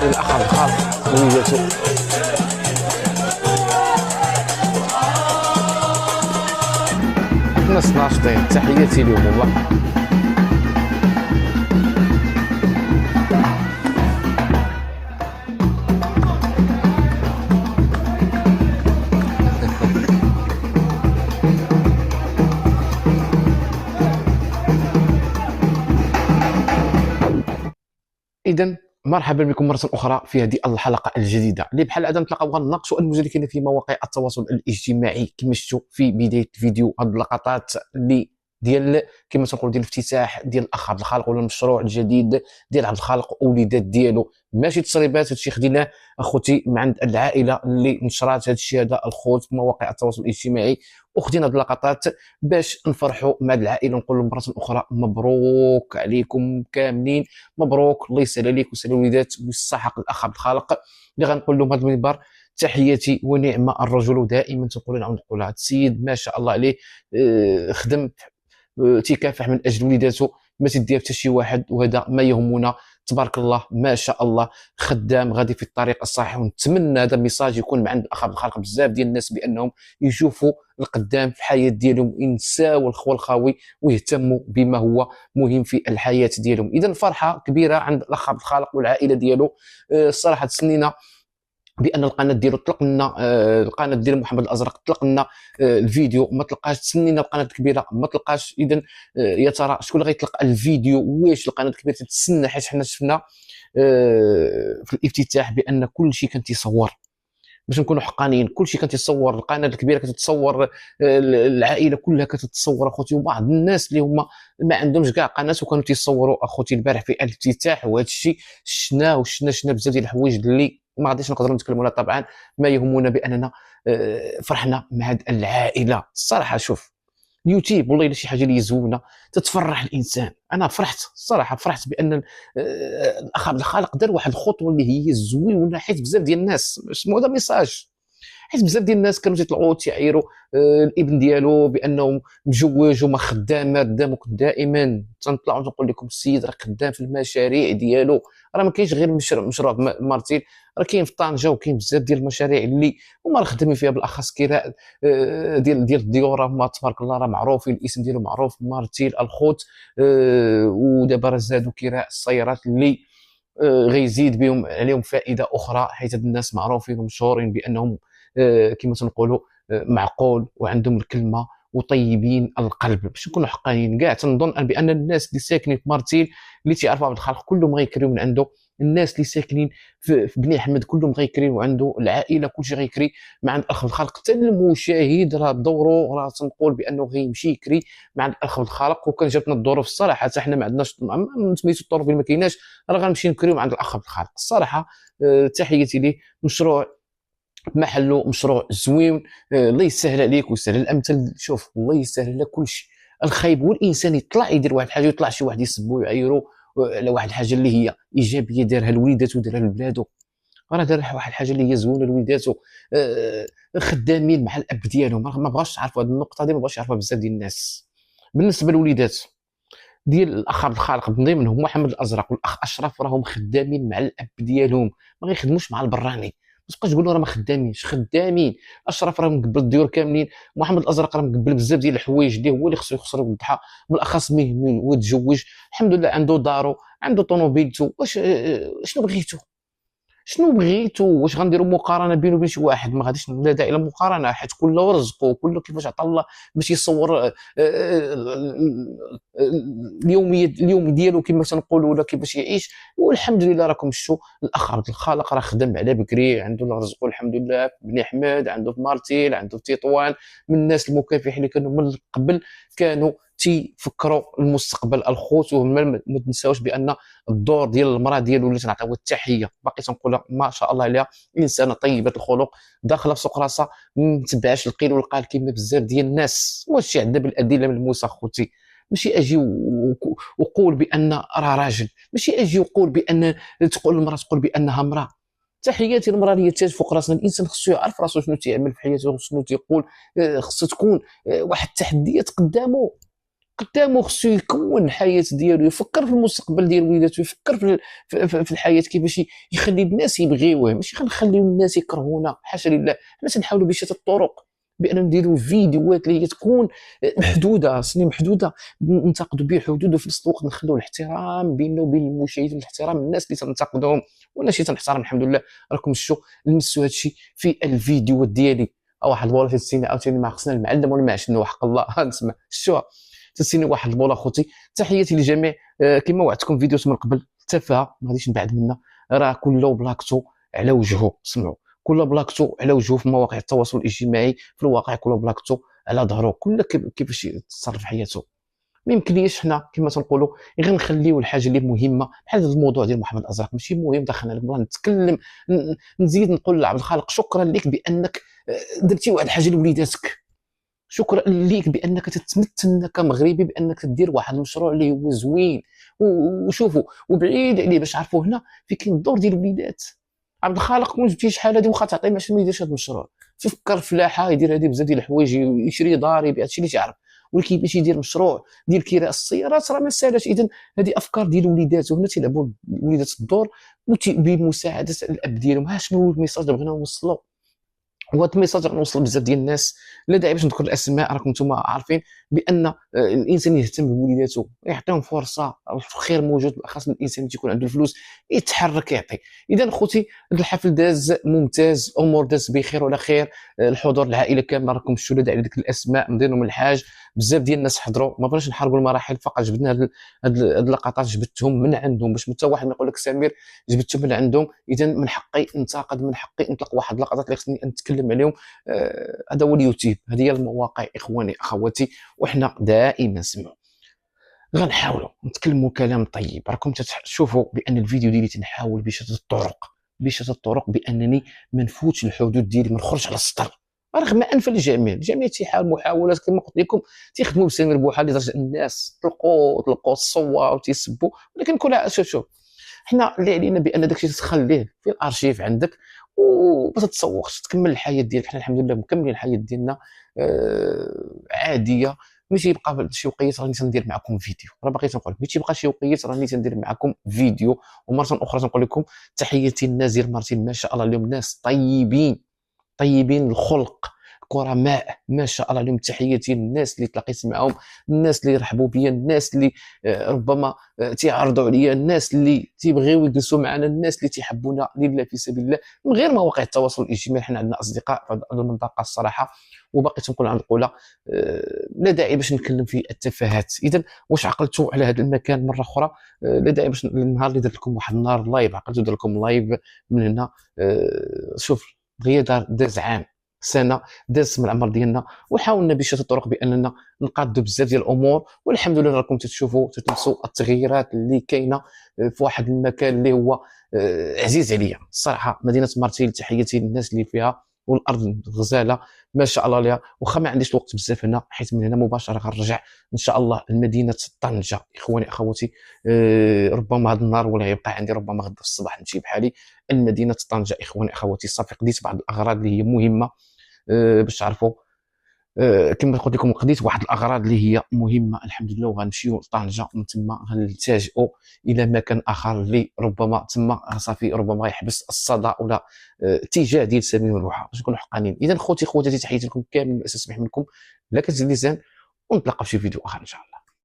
الاخ عبد الخالق ووليداتو. الناس ناشطين، تحياتي لهم والله. اذا مرحبا بكم مره اخرى في هذه الحلقه الجديده اللي بحال العاده نتلاقاو غنناقشوا الموجودين اللي كاينين في مواقع التواصل الاجتماعي. كما شفتوا في بدايه الفيديو هاد اللقطات اللي ديال كما تنقولوا ديال الافتتاح ديال الاخ عبد الخالق ولا المشروع الجديد ديال عبد الخالق ووليدات ديالو. ماشي تسريبات، هادشي خديناه اخوتي من عند العائله اللي نشرات هادشي هذا الخوت في مواقع التواصل الاجتماعي، وخدينا هاد اللقطات باش نفرحوا مع العائله ونقول لهم مره اخرى مبروك عليكم كاملين، مبروك، الله يسهل عليك ويسهل الوليدات ويصحق الاخ عبد الخالق. اللي غنقول لهم هذا المنبر تحياتي ونعم الرجل، دائما تنقول نعاود نقولها، هذا السيد ما شاء الله عليه خدم تيكافح من اجل وليداته، ما تدير حتى شي واحد، وهذا ما يهمنا. تبارك الله ما شاء الله، خدام غادي في الطريق الصحيح. ونتمنى هذا الميساج يكون من عند الاخ عبد الخالق بزاف ديال الناس بانهم يشوفوا القدام في الحياه ديالهم، ينساو الخو الخاوي ويهتموا بما هو مهم في الحياه ديالهم. اذا فرحه كبيره عند الاخ عبد الخالق والعائله ديالو. الصراحه تسنينا بان القناه ديالو طلق لنا، القناه ديال محمد الازرق طلق لنا الفيديو ما تلقاش، تسنينا القناه الكبيره ما تلقاش. اذا يا ترى شكون اللي غيطلق الفيديو؟ واش القناه الكبيره تتسنى؟ حيت حنا شفنا في الافتتاح بان كل شيء كان تيصور، باش نكونوا حقانيين كل شيء كان تيصور، القناه الكبيره كتتصور، العائله كلها كتتصور اخوتي، وبعض الناس اللي هما ما عندهمش كاع قناه وكانوا تيصوروا اخوتي البارح في الافتتاح. وهذا الشيء شفناه وشفنا بزاف ديال الحوايج اللي ما غاديش نقدروا نتكلموا عليها طبعا. ما يهمنا باننا فرحنا مع هذه العائله. الصراحه شوف اليوتيوب والله الا شي حاجه اللي زوينه تتفرح الانسان. انا فرحت الصراحه، فرحت بان الاخ عبد الخالق دار واحد الخطوه اللي هي زوينه، حيت بزاف ديال الناس سمعوا هذا ميساج، حيت بزاف ديال الناس كانوا تيطلعوا تيعيروا الابن ديالو بانه مجوج وما خدام ما دامك. دائما تنطلعوا نقول لكم السيد راه خدام في المشاريع ديالو، راه ما كاينش غير مشروع مارتيل، راه كاين في طنجه وكاين بزاف ديال المشاريع اللي هما راه خدامين فيها، بالاخص كراء ديال الديور هما تبارك الله راه معروفين، الاسم ديالو معروف مارتيل الخوت. ودابا راه زادوا كراء السيارات اللي غيزيد بهم عليهم فائده اخرى، حيت هاد الناس معروفين ومشهورين بانهم كما تنقولوا معقول وعندهم الكلمه وطيبين القلب. باش نكونوا حقانيين كاع تنظن بان الناس اللي ساكنين في مارتيل اللي تيعرفوا عبد الخالق كلهم غيكريو من عنده، الناس اللي ساكنين في بني احمد كلهم غيكريو عنده، العائله كلشي غيكري مع عند الاخ عبد الخالق، حتى المشاهد راه بدوره راه تنقول بانه غيمشي يكري مع عند الاخ عبد الخالق. وكان جاتنا الظروف الصراحه حتى حنا ما عندناش سميتو الظروف اللي ما كايناش، راه غنمشي نكريو مع عند الاخ عبد الخالق. الصراحه تحياتي ليه، مشروع محله مشروع زوين. الله يسهل عليك ويسهل الامثل. شوف الله يسهل لك كل شيء، الخايب هو الانسان يطلع يدير واحد الحاجه ويطلع شي واحد يسبو ويعيرو على واحد الحاجه اللي هي ايجابيه دارها لوليداتو ودارها لبلادو، راه دار واحد الحاجه اللي هي زوينه لوليداتو. خدامين مع الاب ديالهم، ما بغاش تعرفوا هذه النقطه دي، ما بغاش يعرفوها بزاف ديال الناس. بالنسبه لوليدات ديال الاخ عبد الخالق من ضمنهم محمد الازرق والاخ اشرف، راهم خدامين مع الاب ديالهم، ما غيخدموش مع البراني. ما تبقاش تقول له راه ما خدامينش، خدامين. اشرف راه مقبل الديور كاملين، محمد الازرق راه مقبل بزاف ديال الحوايج اللي هو اللي خصو يخسر بالضحى، بالاخص مهمون وتزوج الحمد لله، عنده دارو عنده طوموبيلته. واش شنو بغيتو؟ شنو بغيتو؟ واش غنديروا مقارنه بينه وبين شي واحد؟ ما غاديش، لا داعي للمقارنه، حيت كل رزقه كله كيفاش عطى الله باش يصور اليوم ديالو كما تنقولوا، ولا كيفاش يعيش. والحمد لله راكم شفتوا الاخ عبد الخالق راه خدم على بكري، عنده رزقه الحمد لله في بني احمد، عنده في مارتيل، عنده في تطوان، من الناس المكافحين اللي كانوا من قبل كانوا تيفكروا المستقبل الخوت. وما تنساوش بان الدور ديال المراه ديالو اللي تنعطيو التحيه، باقي تنقولها ما شاء الله عليها، انسانه طيبه الخلق، داخله في سوق راسها، ما تبعش القيل والقال كما بزاف ديال الناس. واش عندنا بالادله ملموسه خوتي، ماشي اجي وقول بان راه راجل، ماشي اجي وقول بان تقول المراه تقول بانها امراه. تحياتي المراه اللي تاج فوق راسنا، الانسان خصو يعرف راسو شنو تيعمل في حياته، شنو تيقول، خصو تكون واحد التحديات قدامه. قدامه خصو يكون الحياه ديالو، يفكر في المستقبل ديال وليداتو، يفكر في الحياه كيفاش يخلي الناس يبغيوه، ماشي غنخليو الناس يكرهونا، حاشا لله. حنا تنحاولوا بشتى الطرق بان نديروا فيديوهات اللي هي تكون محدوده، سنين محدوده، ننتقدوا بحدود، وفي نفس الوقت نخليو الاحترام بيننا وبين المشاهدين، الاحترام الناس اللي تنتقدهم والناس اللي تنحترم. الحمد لله راكم شفتوا لمسوا هذا الشيء في الفيديوهات ديالي. واحد البوله تنسينا عاوتاني ما خصنا المعلم ولا ما شنو، حق الله نسمع شتوها تنسيني واحد البوله خوتي. تحياتي للجميع. كما وعدتكم فيديو من قبل تافهه ما غاديش نبعد منها، راه كل بلاكتو على وجهه، سمعوا، كل بلاكتو على وجهه في مواقع التواصل الاجتماعي، في الواقع كل بلاكتو على ظهره، كل كيفاش يتصرف في حياته. ما يمكنليش حنا كما تنقولوا غير نخليو الحاجه اللي مهمه، بحال هذا الموضوع ديال محمد الازرق ماشي مهم دخلنا لك نتكلم، نزيد نقول لعبد الخالق شكرا لك بانك درتي واحد الحاجه لوليداتك، شكرا ليك بانك تتمثلنا كمغربي، بانك تدير واحد المشروع اللي هو زوين. وشوفوا وبعيد عليه باش عرفوا هنا في كاين الدور ديال الوليدات. عبد الخالق كون جبتي شحال هذه واخا تعطيه عشان ما يديرش هذا المشروع، فكر فلاحه يدير هذه بزاف ديال الحوايج، يشري دار، يبيع هادشي اللي تعرف. ولكن باش يدير مشروع ديال كراء السيارات راه ما ساهلاش. اذا هذه افكار ديال وليدات، وهنا تيلعبوا وليدات الدور بمساعده الاب ديالهم. ها شنو هو الميساج اللي بغينا نوصلوا، وهذا الميساج غنوصل بزاف ديال الناس. لا داعي باش نذكر الاسماء، راكم نتوما عارفين بان الانسان يهتم بوليداته، يعطيهم فرصه، الخير موجود، خاص الانسان اللي تيكون عنده الفلوس يتحرك يعطي. اذا خوتي هذا الحفل داز ممتاز، امور داز بخير وعلى خير. الحضور العائله كامله راكم شفتوا، لا داعي لذيك الاسماء مديرهم الحاج، بزاف ديال الناس حضروا، ما بغيناش نحاربوا المراحل، فقط جبدنا هاد اللقطات جبدتهم من عندهم باش حتى واحد ما يقول لك سمير جبدتهم من عندهم. اذا من حقي ننتقد، من حقي نطلق واحد اللقطات اللي خصني نتكلم عليهم. هذا هو اليوتيوب، هذه هي المواقع اخواني اخواتي. وحنا دائما سمعوا غنحاولوا نتكلموا كلام طيب. راكم تشوفوا بان الفيديو ديالي تنحاول بشتى الطرق بانني ما نفوتش الحدود ديالي، ما نخرجش على السطر، رغم انف الجميع تيحاول محاولات كما قلت لكم تيخدموا بسمير بوحه لدرجه الناس تلقوا الصور وتيسبوا. ولكن كلها شوف حنا اللي علينا بان داكشي تخليه في الارشيف عندك وما تتسوقش، تكمل الحياه ديالك. حنا الحمد لله مكملين الحياه ديالنا عاديه. ماشي يبقى شي وقيت راني تندير معكم فيديو، راه باقي تنقول ماشي يبقى شي وقيت راني تندير معكم فيديو. ومره اخرى تنقول لكم تحياتي للناس مارتين، ما شاء الله اليوم ناس طيبين الخلق، كرماء ما شاء الله عليهم. تحياتي للناس اللي تلاقيت معهم، الناس اللي رحبوا بيا، الناس اللي ربما تيعرضوا عليا، الناس اللي تيبغيو يجلسوا معنا، الناس اللي تيحبونا لله في سبيل الله من غير مواقع التواصل الاجتماعي. حنا عندنا اصدقاء في هذه المنطقه الصراحه، وباقي تنقول عن القوله لا داعي باش نتكلم في التفاهات. اذا واش عقلتوا على هذا المكان مره اخرى؟ لا داعي باش النهار اللي درت لكم واحد النهار لايف، عقلتوا درت لكم لايف من هنا. شوف دغيا داز عام، سنه داز من العمر ديالنا، وحاولنا بشتى الطرق باننا نقادوا بزاف ديال الامور. والحمد لله راكم تشوفوا تتمسوا التغييرات اللي كاينه في واحد المكان اللي هو عزيز عليا الصراحه. مدينه مرتيل تحياتي للناس اللي فيها، والارض غزاله ما شاء الله عليها. واخا ما عنديش الوقت بزاف هنا، حيت من هنا مباشره غنرجع ان شاء الله لمدينه طنجه اخواني اخواتي. ربما هذا النهار ولا يبقى عندي، ربما غدا في الصباح نمشي بحالي لمدينه طنجه اخواني اخواتي. صافي قضيت بعض الاغراض اللي هي مهمه باش تعرفوا. كما قلت لكم قضيت واحد الاغراض اللي هي مهمه الحمد لله، وغنمشيو لطنجه ومن ثم غنلتجئوا الى مكان اخر اللي ربما ثم صافي ربما يحبس الصدى ولا اتجاه ديال سمير الروحه باش نكونوا حقانيين. اذا خوتي خواتاتي تحياتي لكم كامل، استسمح منكم لا كتزيد لسان، ونتلاقاو في شي فيديو اخر ان شاء الله.